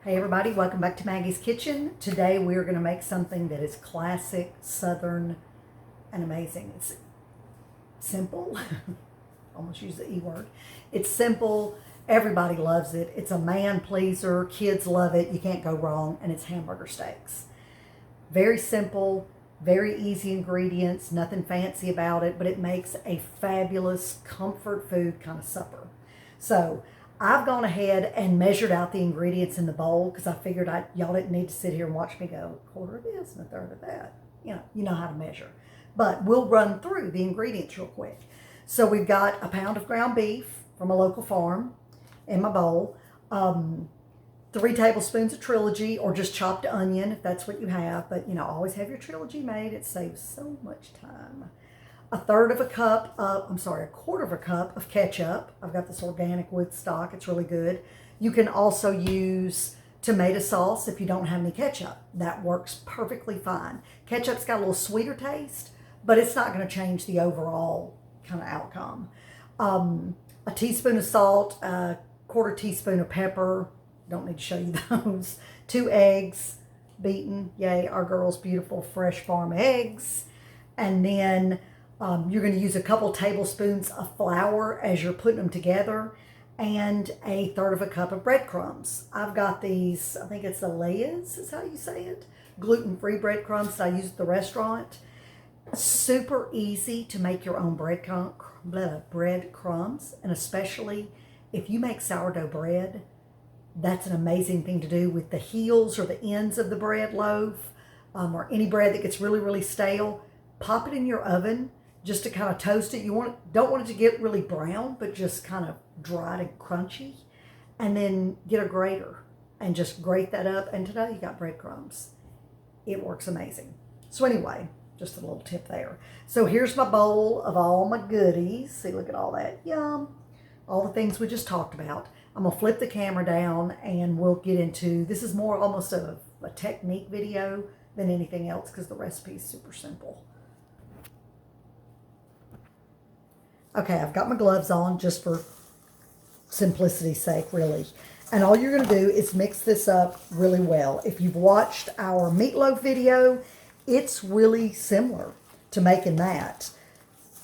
Hey everybody, welcome back to Maggie's Kitchen. Today we are going to make something that is classic, southern, and amazing. It's simple. Almost use the E word. It's simple. Everybody loves it. It's a man pleaser. Kids love it. You can't go wrong. And it's hamburger steaks. Very simple, very easy ingredients, nothing fancy about it, but it makes a fabulous comfort food kind of supper. So I've gone ahead and measured out the ingredients in the bowl because I figured y'all didn't need to sit here and watch me go a quarter of this and a third of that. You know how to measure. But we'll run through the ingredients real quick. So we've got a pound of ground beef from a local farm in my bowl, 3 tablespoons of trilogy or just chopped onion if that's what you have. But, always have your trilogy made. It saves so much time. A quarter of a cup of ketchup. I've got this organic Woodstock. It's really good. You can also use tomato sauce if you don't have any ketchup. That works perfectly fine. Ketchup's got a little sweeter taste, but it's not going to change the overall kind of outcome. A teaspoon of salt, a quarter teaspoon of pepper. Don't need to show you those. 2 eggs, beaten. Yay, our girls' beautiful fresh farm eggs. And then you're going to use a couple tablespoons of flour as you're putting them together, and a third of a cup of breadcrumbs. I've got these, I think it's the Lay's is how you say it, gluten-free breadcrumbs that I use at the restaurant. Super easy to make your own breadcrumbs, and especially if you make sourdough bread, that's an amazing thing to do with the heels or the ends of the bread loaf, or any bread that gets really, really stale. Pop it in your oven just to kind of toast it. Don't want it to get really brown, but just kind of dried and crunchy. And then get a grater and just grate that up. And today you got breadcrumbs. It works amazing. So anyway, just a little tip there. So here's my bowl of all my goodies. See, look at all that. Yum. All the things we just talked about. I'm going to flip the camera down and we'll get into, this is more almost a technique video than anything else because the recipe is super simple. Okay, I've got my gloves on just for simplicity's sake, really. And all you're going to do is mix this up really well. If you've watched our meatloaf video, it's really similar to making that.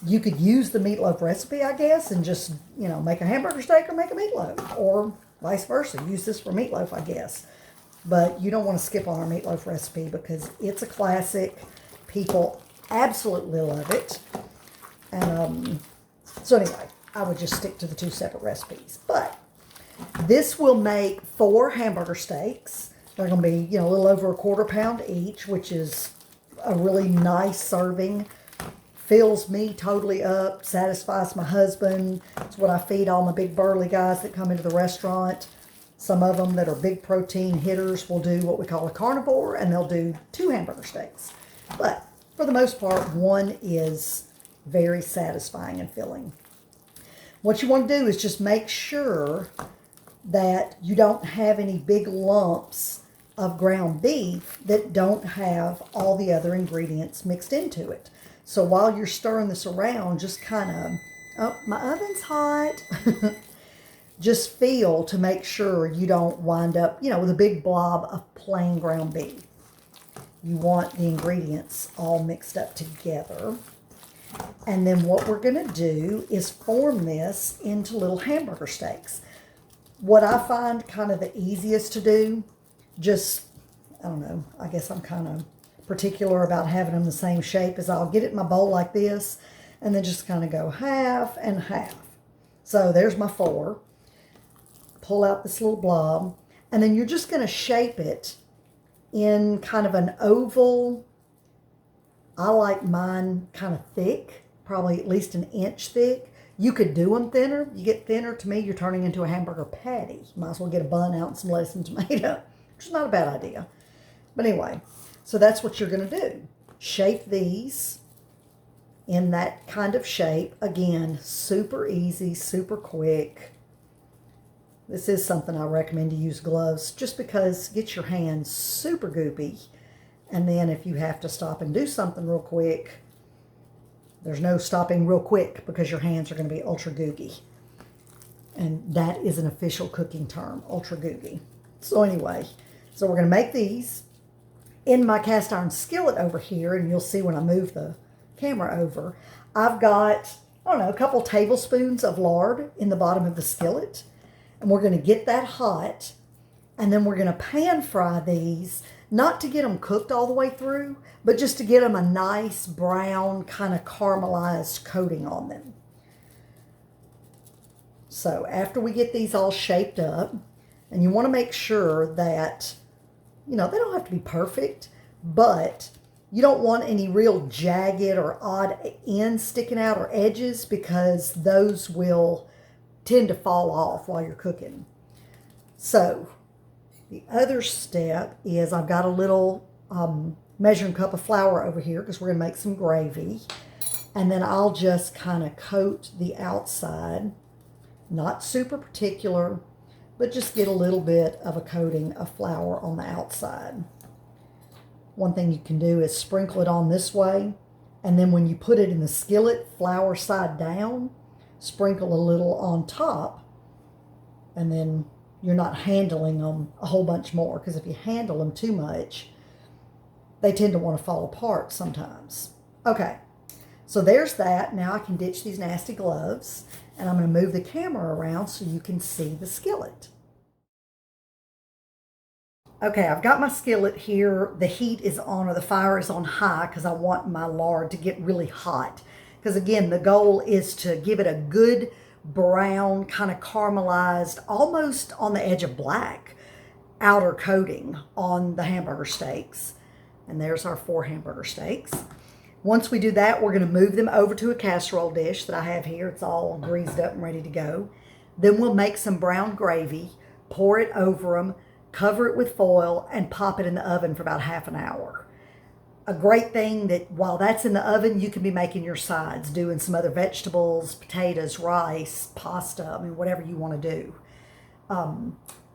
You could use the meatloaf recipe, I guess, and just, make a hamburger steak or make a meatloaf. Or vice versa. Use this for meatloaf, I guess. But you don't want to skip on our meatloaf recipe because it's a classic. People absolutely love it. And, so anyway, I would just stick to the 2 separate recipes. But this will make 4 hamburger steaks. They're going to be, a little over a quarter pound each, which is a really nice serving. Fills me totally up, satisfies my husband. It's what I feed all my big burly guys that come into the restaurant. Some of them that are big protein hitters will do what we call a carnivore, and they'll do 2 hamburger steaks. But for the most part, 1 is very satisfying and filling. What you want to do is just make sure that you don't have any big lumps of ground beef that don't have all the other ingredients mixed into it. So while you're stirring this around, just kind of, oh, my oven's hot. Just feel to make sure you don't wind up, with a big blob of plain ground beef. You want the ingredients all mixed up together. And then what we're going to do is form this into little hamburger steaks. What I find kind of the easiest to do, I don't know, I guess I'm kind of particular about having them the same shape, is I'll get it in my bowl like this and then just kind of go half and half. So there's my 4. Pull out this little blob, and then you're just going to shape it in kind of an oval. I like mine kind of thick, probably at least an inch thick. You could do them thinner. You get thinner, to me, you're turning into a hamburger patty. You might as well get a bun out and some lettuce and tomato, which is not a bad idea. But anyway, so that's what you're going to do. Shape these in that kind of shape. Again, super easy, super quick. This is something I recommend to use gloves just because it gets your hands super goopy. And then if you have to stop and do something real quick, there's no stopping real quick because your hands are going to be ultra gooey. And that is an official cooking term, ultra gooey. So anyway, so we're going to make these in my cast iron skillet over here, and you'll see when I move the camera over. I've got, I don't know, a couple tablespoons of lard in the bottom of the skillet, and we're going to get that hot, and then we're going to pan fry these, not to get them cooked all the way through, but just to get them a nice brown kind of caramelized coating on them. So after we get these all shaped up, and you want to make sure that, you know, they don't have to be perfect, but you don't want any real jagged or odd ends sticking out or edges, because those will tend to fall off while you're cooking. So the other step is I've got a little measuring cup of flour over here because we're going to make some gravy. And then I'll just kind of coat the outside, not super particular, but just get a little bit of a coating of flour on the outside. One thing you can do is sprinkle it on this way, and then when you put it in the skillet, flour side down, sprinkle a little on top, and then you're not handling them a whole bunch more, because if you handle them too much, they tend to want to fall apart sometimes. Okay, so there's that. Now I can ditch these nasty gloves, and I'm going to move the camera around so you can see the skillet. Okay, I've got my skillet here. The heat is on, or the fire is on high, because I want my lard to get really hot. Because again, the goal is to give it a good brown, kind of caramelized, almost on the edge of black, outer coating on the hamburger steaks. And there's our 4 hamburger steaks. Once we do that, we're going to move them over to a casserole dish that I have here. It's all greased up and ready to go. Then we'll make some brown gravy, pour it over them, cover it with foil, and pop it in the oven for about half an hour. A great thing that while that's in the oven, you can be making your sides, doing some other vegetables, potatoes, rice, pasta, I mean, whatever you want to do.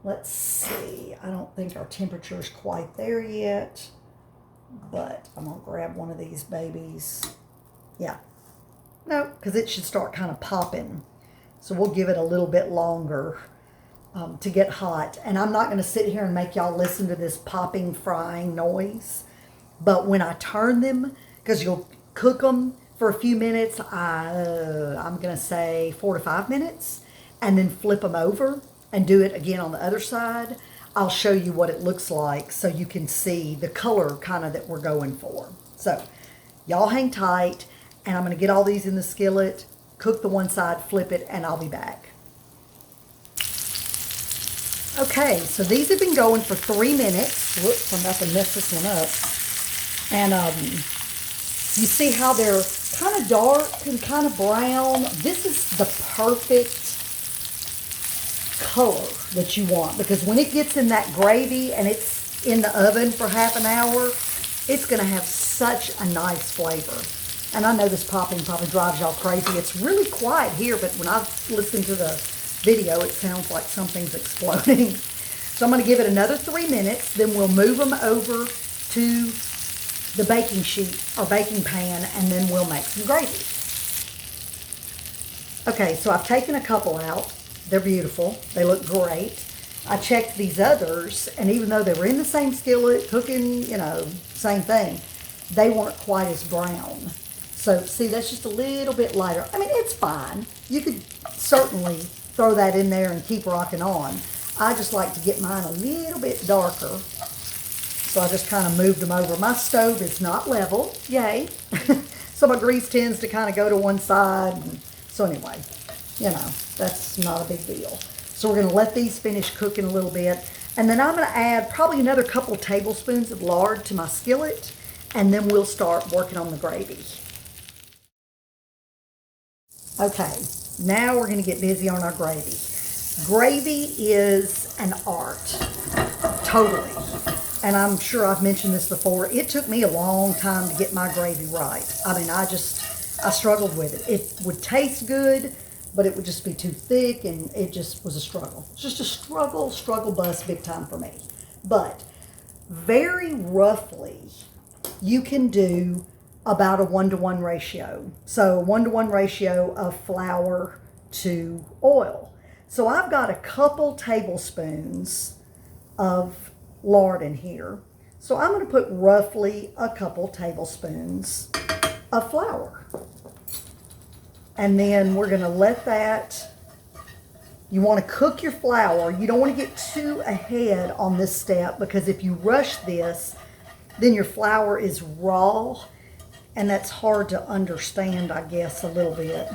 Let's see. I don't think our temperature is quite there yet, but I'm going to grab one of these babies. Yeah. No, because it should start kind of popping. So we'll give it a little bit longer to get hot. And I'm not going to sit here and make y'all listen to this popping, frying noise. But when I turn them, because you'll cook them for a few minutes, I'm going to say 4 to 5 minutes, and then flip them over and do it again on the other side. I'll show you what it looks like so you can see the color kind of that we're going for. So y'all hang tight, and I'm going to get all these in the skillet, cook the one side, flip it, and I'll be back. Okay, so these have been going for 3 minutes. Whoops, I'm about to mess this one up. And you see how they're kind of dark and kind of brown. This is the perfect color that you want, because when it gets in that gravy and it's in the oven for half an hour, it's going to have such a nice flavor. And I know this popping probably drives y'all crazy. It's really quiet here, but when I listen to the video, it sounds like something's exploding. So I'm going to give it another 3 minutes. Then we'll move them over to the baking sheet or baking pan, and then we'll make some gravy. Okay, so I've taken a couple out. They're beautiful. They look great. I checked these others, and even though they were in the same skillet, cooking, you know, same thing, they weren't quite as brown. So, see, that's just a little bit lighter. I mean, it's fine. You could certainly throw that in there and keep rocking on. I just like to get mine a little bit darker. So I just kind of moved them over. My stove is not level, yay. So my grease tends to kind of go to one side. And so anyway, you know, that's not a big deal. So we're going to let these finish cooking a little bit. And then I'm going to add probably another couple tablespoons of lard to my skillet. And then we'll start working on the gravy. Okay, now we're going to get busy on our gravy. Gravy is an art, totally. And I'm sure I've mentioned this before. It took me a long time to get my gravy right. I mean, I struggled with it. It would taste good, but it would just be too thick, and it just was a struggle. It's just a struggle bus big time for me. But very roughly, you can do about a 1-to-1 ratio. So 1-to-1 ratio of flour to oil. So I've got a couple tablespoons of lard in here. So I'm going to put roughly a couple tablespoons of flour. And then we're going to let that, you want to cook your flour. You don't want to get too ahead on this step, because if you rush this, then your flour is raw, and that's hard to understand, I guess, a little bit.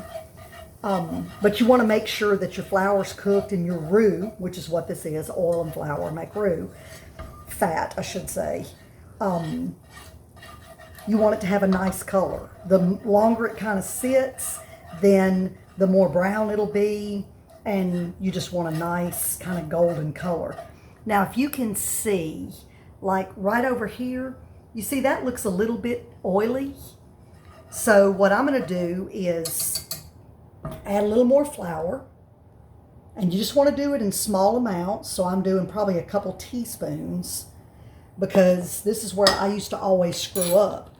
But you want to make sure that your flour's cooked, and your roux, which is what this is, oil and flour make roux, fat, I should say. You want it to have a nice color. The longer it kind of sits, then the more brown it'll be, and you just want a nice kind of golden color. Now, if you can see, like right over here, you see that looks a little bit oily. So what I'm going to do is add a little more flour, and you just want to do it in small amounts. So I'm doing probably a couple teaspoons, because this is where I used to always screw up.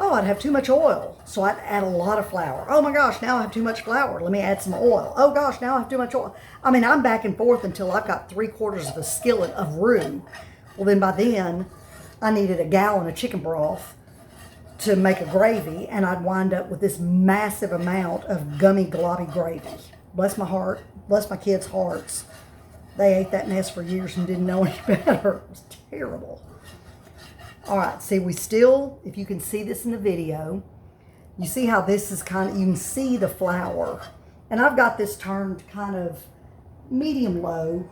I'd have too much oil, so I'd add a lot of flour. Oh my gosh, now I have too much flour. Let me add some oil. Oh gosh, now I have too much oil. I mean, I'm back and forth until I've got 3/4 of a skillet of roux. Well, then by then, I needed a gallon of chicken broth to make a gravy, and I'd wind up with this massive amount of gummy, globby gravy. Bless my heart, bless my kids' hearts. They ate that mess for years and didn't know any better. It was terrible. All right, see, we still, if you can see this in the video, you see how this is kind of, you can see the flour. And I've got this turned kind of medium low.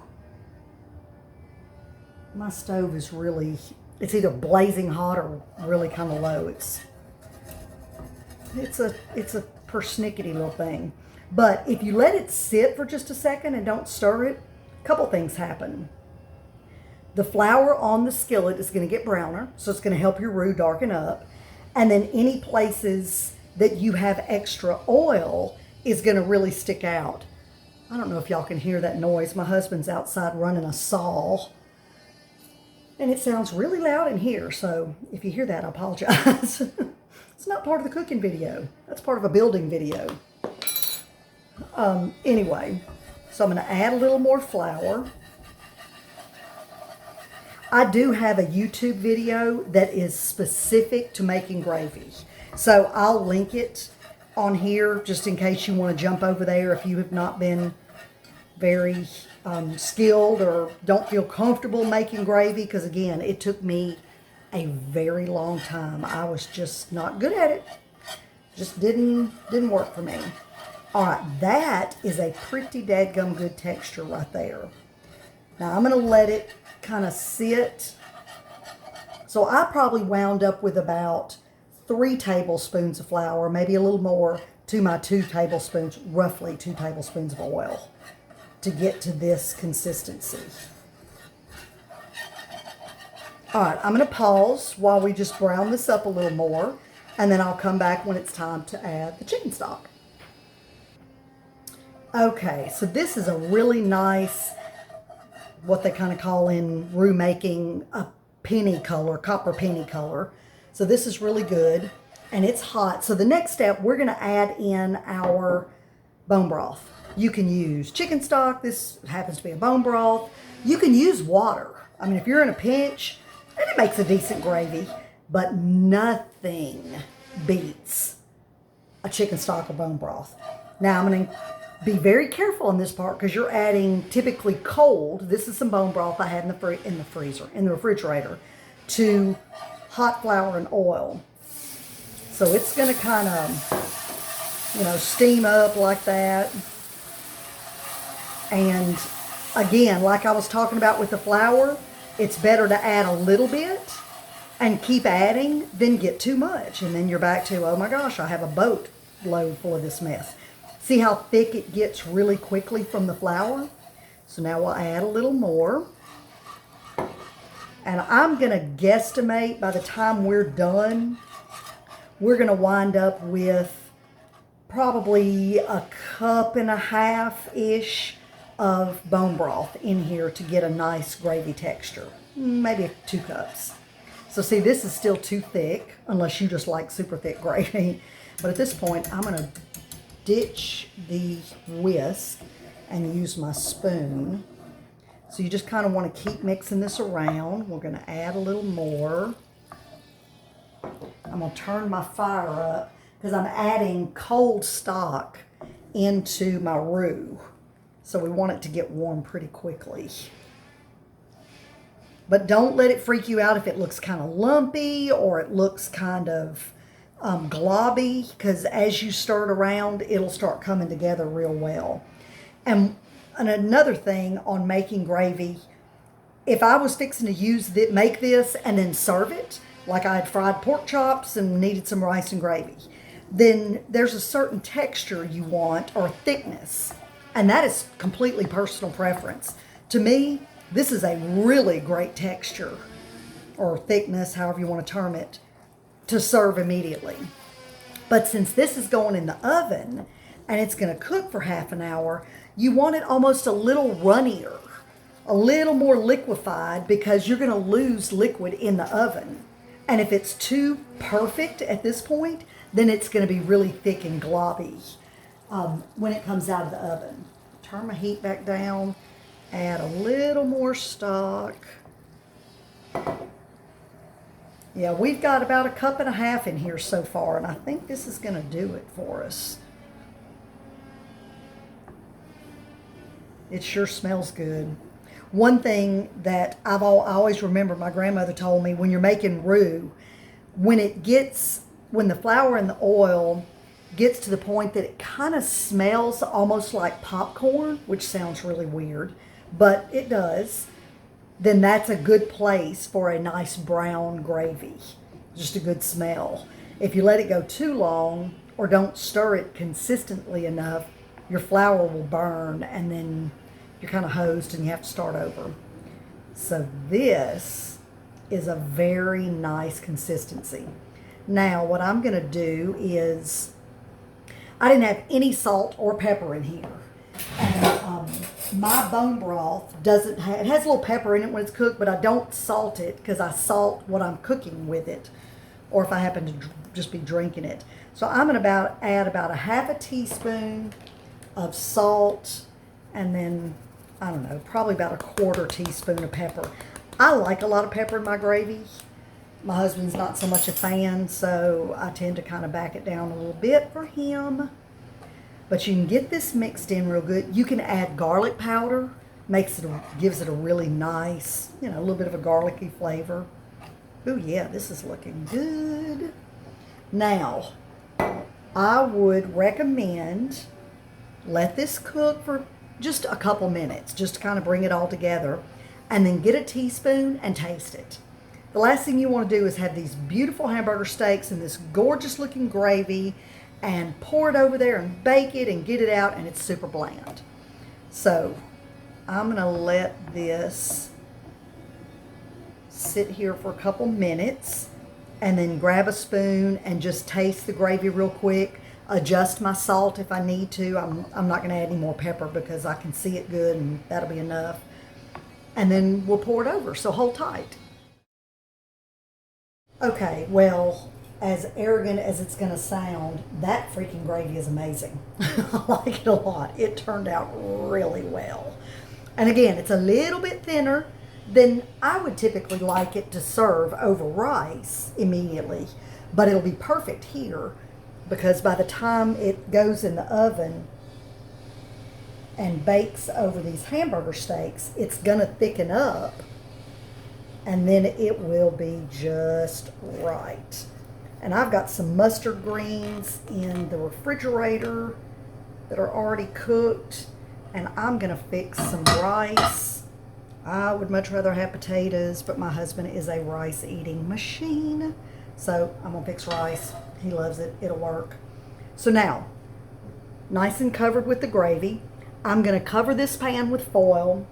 My stove is really, it's either blazing hot or really kind of low. It's a persnickety little thing. But if you let it sit for just a second and don't stir it, a couple things happen. The flour on the skillet is going to get browner, so it's going to help your roux darken up. And then any places that you have extra oil is going to really stick out. I don't know if y'all can hear that noise. My husband's outside running a saw, and it sounds really loud in here. So if you hear that, I apologize. It's not part of the cooking video. That's part of a building video. Anyway, so I'm going to add a little more flour. I do have a YouTube video that is specific to making gravy. So I'll link it on here just in case you want to jump over there if you have not been very skilled or don't feel comfortable making gravy. Because again, it took me a very long time. I was just not good at it. Just didn't work for me. All right, that is a pretty dadgum good texture right there. Now I'm going to let it kind of sit. So I probably wound up with about 3 tablespoons of flour, maybe a little more, to my 2 tablespoons, roughly 2 tablespoons of oil to get to this consistency. All right, I'm going to pause while we just brown this up a little more, and then I'll come back when it's time to add the chicken stock. Okay, so this is a really nice, what they kind of call in roux making, a penny color, copper penny color. So this is really good, and it's hot. So the next step, we're going to add in our bone broth. You can use chicken stock. This happens to be a bone broth. You can use water. I mean, if you're in a pinch, and it makes a decent gravy, but nothing beats a chicken stock or bone broth. Now I'm going to be very careful in this part because you're adding typically cold. This is some bone broth I had in the refrigerator, to hot flour and oil. So it's going to kind of, steam up like that. And again, like I was talking about with the flour, it's better to add a little bit and keep adding than get too much. And then you're back to, oh my gosh, I have a boat load full of this mess. See how thick it gets really quickly from the flour? So now we'll add a little more. And I'm going to guesstimate by the time we're done, we're going to wind up with probably 1.5 cups-ish of bone broth in here to get a nice gravy texture. Maybe 2 cups. So see, this is still too thick, unless you just like super thick gravy. But at this point, I'm going to ditch the whisk and use my spoon. So you just kind of want to keep mixing this around. We're going to add a little more. I'm going to turn my fire up because I'm adding cold stock into my roux. So we want it to get warm pretty quickly. But don't let it freak you out if it looks kind of lumpy or it looks kind of globby, because as you stir it around, it'll start coming together real well. And another thing on making gravy, if I was fixing to make this and then serve it, like I had fried pork chops and needed some rice and gravy, then there's a certain texture you want or thickness. And that is completely personal preference. To me, this is a really great texture or thickness, however you want to term it, to serve immediately. But since this is going in the oven and it's going to cook for half an hour, you want it almost a little runnier, a little more liquefied, because you're going to lose liquid in the oven. And if it's too perfect at this point, then it's going to be really thick and globby when it comes out of the oven. Turn my heat back down, add a little more stock. Yeah, we've got about 1.5 cups in here so far, and I think this is going to do it for us. It sure smells good. One thing that I always remember my grandmother told me, when you're making roux, when the flour and the oil gets to the point that it kind of smells almost like popcorn, which sounds really weird, but it does, then that's a good place for a nice brown gravy. Just a good smell. If you let it go too long or don't stir it consistently enough, your flour will burn and then you're kind of hosed and you have to start over. So this is a very nice consistency. Now what I'm going to do is, I didn't have any salt or pepper in here. And my bone broth it has a little pepper in it when it's cooked, but I don't salt it because I salt what I'm cooking with it, or if I happen to just be drinking it. So I'm going to add about 1/2 teaspoon of salt, and then, I don't know, probably about 1/4 teaspoon of pepper. I like a lot of pepper in my gravy. My husband's not so much a fan, so I tend to kind of back it down a little bit for him. But you can get this mixed in real good. You can add garlic powder. Gives it a really nice, a little bit of a garlicky flavor. Ooh, yeah, this is looking good. Now, I would recommend let this cook for just a couple minutes, just to kind of bring it all together, and then get a teaspoon and taste it. The last thing you want to do is have these beautiful hamburger steaks and this gorgeous looking gravy and pour it over there and bake it and get it out, and it's super bland. So I'm going to let this sit here for a couple minutes and then grab a spoon and just taste the gravy real quick. Adjust my salt if I need to. I'm not going to add any more pepper because I can see it good and that'll be enough. And then we'll pour it over, so hold tight. Okay, well, as arrogant as it's going to sound, that freaking gravy is amazing. I like it a lot. It turned out really well. And again, it's a little bit thinner than I would typically like it to serve over rice immediately. But it'll be perfect here because by the time it goes in the oven and bakes over these hamburger steaks, it's going to thicken up. And then it will be just right. And I've got some mustard greens in the refrigerator that are already cooked. And I'm going to fix some rice. I would much rather have potatoes, but my husband is a rice eating machine. So I'm going to fix rice. He loves it. It'll work. So now, nice and covered with the gravy, I'm going to cover this pan with foil.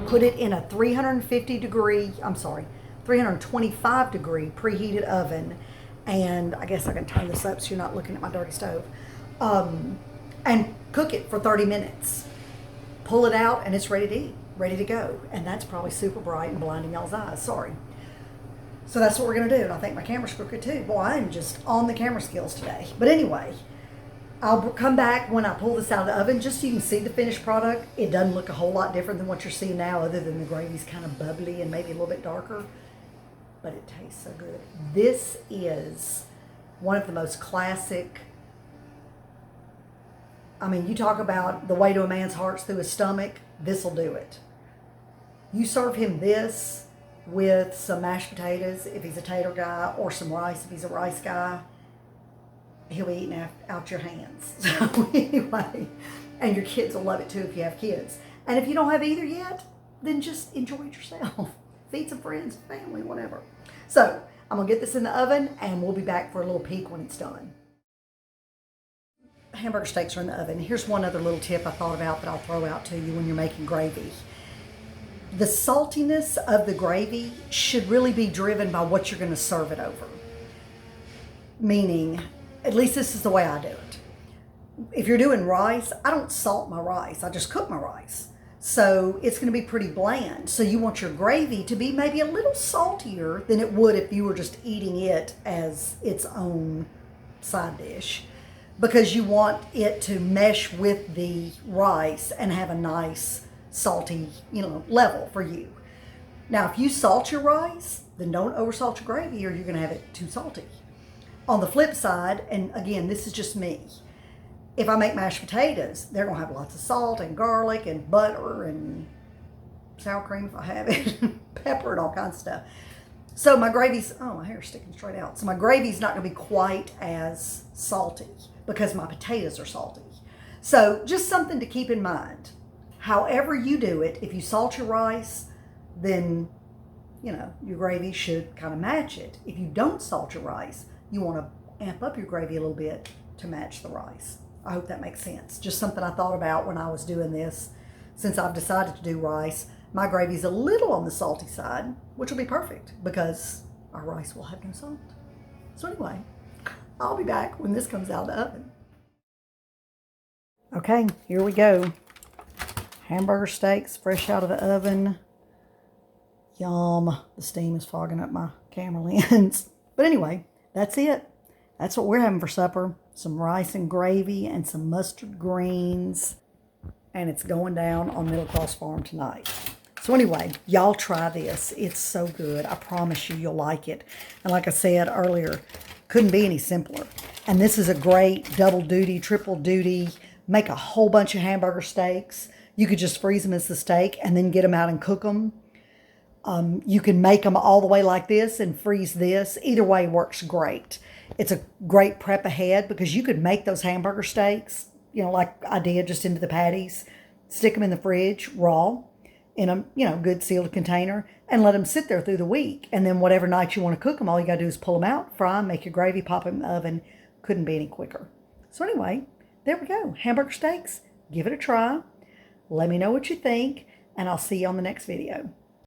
Put it in a 325 degree preheated oven. And I guess I can turn this up so you're not looking at my dirty stove. And cook it for 30 minutes. Pull it out and it's ready to eat, ready to go. And that's probably super bright and blinding y'all's eyes. Sorry. So that's what we're going to do. And I think my camera's crooked too. Boy, I'm just on the camera skills today. But anyway, I'll come back when I pull this out of the oven just so you can see the finished product. It doesn't look a whole lot different than what you're seeing now, other than the gravy's kind of bubbly and maybe a little bit darker, but it tastes so good. This is one of the most classic, I mean, you talk about the way to a man's heart's through his stomach, this'll do it. You serve him this with some mashed potatoes if he's a tater guy, or some rice if he's a rice guy, he'll be eating out your hands. So anyway, and your kids will love it too if you have kids. And if you don't have either yet, then just enjoy it yourself. Feed some friends, family, whatever. So I'm gonna get this in the oven and we'll be back for a little peek when it's done. Hamburger steaks are in the oven. Here's one other little tip I thought about that I'll throw out to you when you're making gravy. The saltiness of the gravy should really be driven by what you're gonna serve it over. Meaning, at least this is the way I do it. If you're doing rice, I don't salt my rice. I just cook my rice. So it's going to be pretty bland. So you want your gravy to be maybe a little saltier than it would if you were just eating it as its own side dish, because you want it to mesh with the rice and have a nice salty, level for you. Now, if you salt your rice, then don't oversalt your gravy or you're going to have it too salty. On the flip side, and again, this is just me, if I make mashed potatoes, they're going to have lots of salt and garlic and butter and sour cream if I have it, pepper and all kinds of stuff. So my gravy's, oh, my hair's sticking straight out. So my gravy's not going to be quite as salty because my potatoes are salty. So just something to keep in mind. However you do it, if you salt your rice, then, your gravy should kind of match it. If you don't salt your rice, you want to amp up your gravy a little bit to match the rice. I hope that makes sense. Just something I thought about when I was doing this. Since I've decided to do rice, my gravy's a little on the salty side, which will be perfect because our rice will have no salt. So anyway, I'll be back when this comes out of the oven. Okay, here we go. Hamburger steaks, fresh out of the oven. Yum. The steam is fogging up my camera lens. But anyway, that's it. That's what we're having for supper. Some rice and gravy and some mustard greens. And it's going down on Middle Cross Farm tonight. So anyway, y'all try this. It's so good. I promise you, you'll like it. And like I said earlier, couldn't be any simpler. And this is a great double duty, triple duty. Make a whole bunch of hamburger steaks. You could just freeze them as the steak and then get them out and cook them. You can make them all the way like this and freeze this. Either way works great. It's a great prep ahead because you could make those hamburger steaks, like I did, just into the patties, stick them in the fridge raw in a, good sealed container and let them sit there through the week. And then whatever night you want to cook them, all you got to do is pull them out, fry them, make your gravy, pop them in the oven. Couldn't be any quicker. So anyway, there we go. Hamburger steaks. Give it a try. Let me know what you think, and I'll see you on the next video.